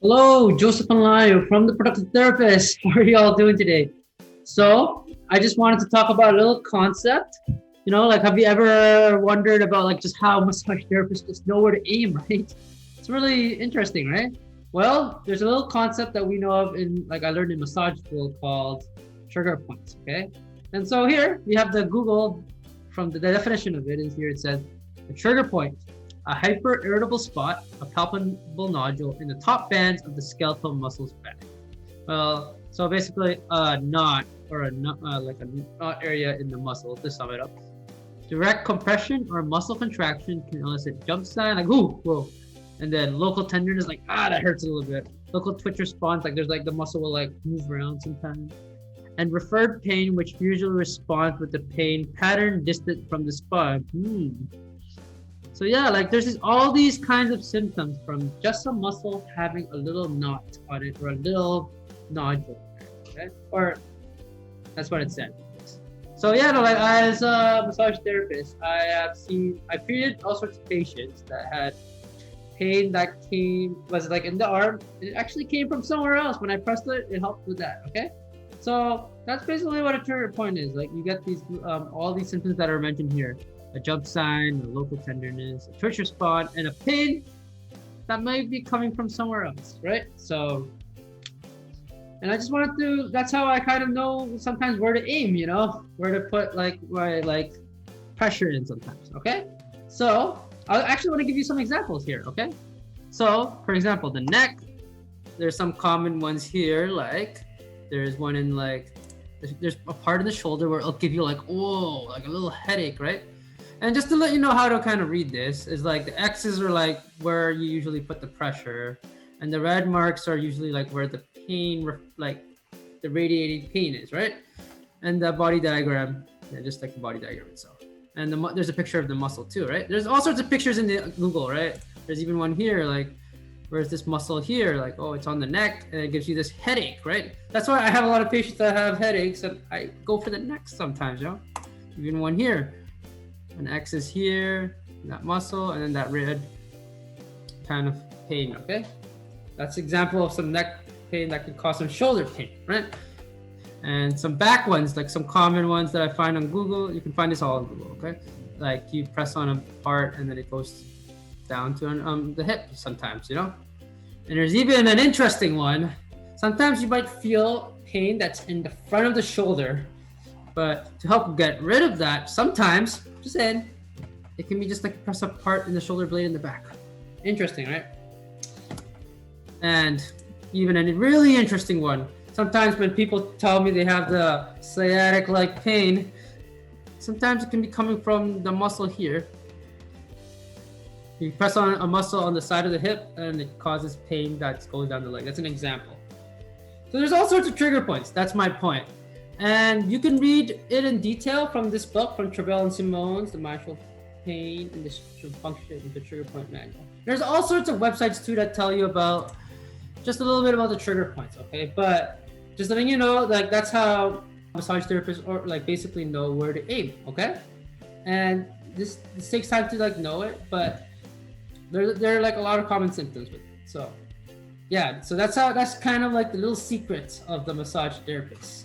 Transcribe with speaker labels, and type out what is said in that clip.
Speaker 1: Hello, Joseph Anlayo from the Productive Therapist. How are you all doing today? So, I just wanted to talk about a little concept. Like, have you ever wondered about like just how massage therapists just know where to aim, right? It's really interesting, right? Well, there's a little concept that we know of in like I learned in massage school called trigger points. Okay, and so here we have the Google from the definition of it. Is here it says a trigger point, a hyper-irritable spot, a palpable nodule in the top bands of the skeletal muscles back. Well, so basically a knot or like a knot area in the muscle, to sum it up. Direct compression or muscle contraction can elicit jump sign like ooh, whoa, and then local tenderness like that hurts a little bit. Local twitch response like there's like the muscle will like move around sometimes. And referred pain, which usually responds with the pain pattern distant from the spine. So yeah, like there's all these kinds of symptoms from just a muscle having a little knot on it or a little nodule, okay? Or that's what it said. So yeah, no, like as a massage therapist, I treated all sorts of patients that had pain that was like in the arm. It actually came from somewhere else. When I pressed it, it helped with that. Okay, so that's basically what a trigger point is. Like you get these all these symptoms that are mentioned here: a jump sign, a local tenderness, a twitch response, and a pain that might be coming from somewhere else, right? So, and I just wanted to. That's how I kind of know sometimes where to aim. Where to put like pressure in sometimes. Okay, so I actually want to give you some examples here. Okay, so for example, the neck. There's some common ones here, like there's one in like there's a part in the shoulder where it'll give you like whoa, like a little headache, right? And just to let you know how to kind of read this is like the X's are like where you usually put the pressure, and the red marks are usually like where the pain, like the radiating pain is, right? And the body diagram, yeah, just like the body diagram itself. And there's a picture of the muscle too, right? There's all sorts of pictures in the Google, right? There's even one here, like where's this muscle here? Like, oh, it's on the neck, and it gives you this headache, right? That's why I have a lot of patients that have headaches, and I go for the neck sometimes, Even one here. An X is here, that muscle, and then that red kind of pain, okay? That's an example of some neck pain that can cause some shoulder pain, right? And some back ones, like some common ones that I find on Google. You can find this all on Google, okay? Like you press on a part and then it goes down to the hip sometimes, And there's even an interesting one. Sometimes you might feel pain that's in the front of the shoulder, but to help get rid of that, sometimes, just saying, it can be just like press a part in the shoulder blade in the back. Interesting, right? And even a really interesting one. Sometimes when people tell me they have the sciatic-like pain, sometimes it can be coming from the muscle here. You press on a muscle on the side of the hip and it causes pain that goes down the leg. That's an example. So there's all sorts of trigger points. That's my point. And you can read it in detail from this book from Travell and Simone's The Mindful Pain and the Function of the Trigger Point Manual. There's all sorts of websites too that tell you about just a little bit about the trigger points, okay? But just letting you know, like that's how massage therapists or like basically know where to aim, okay? And this takes time to like know it, but there are like a lot of common symptoms with it. So yeah, so that's kind of like the little secrets of the massage therapist.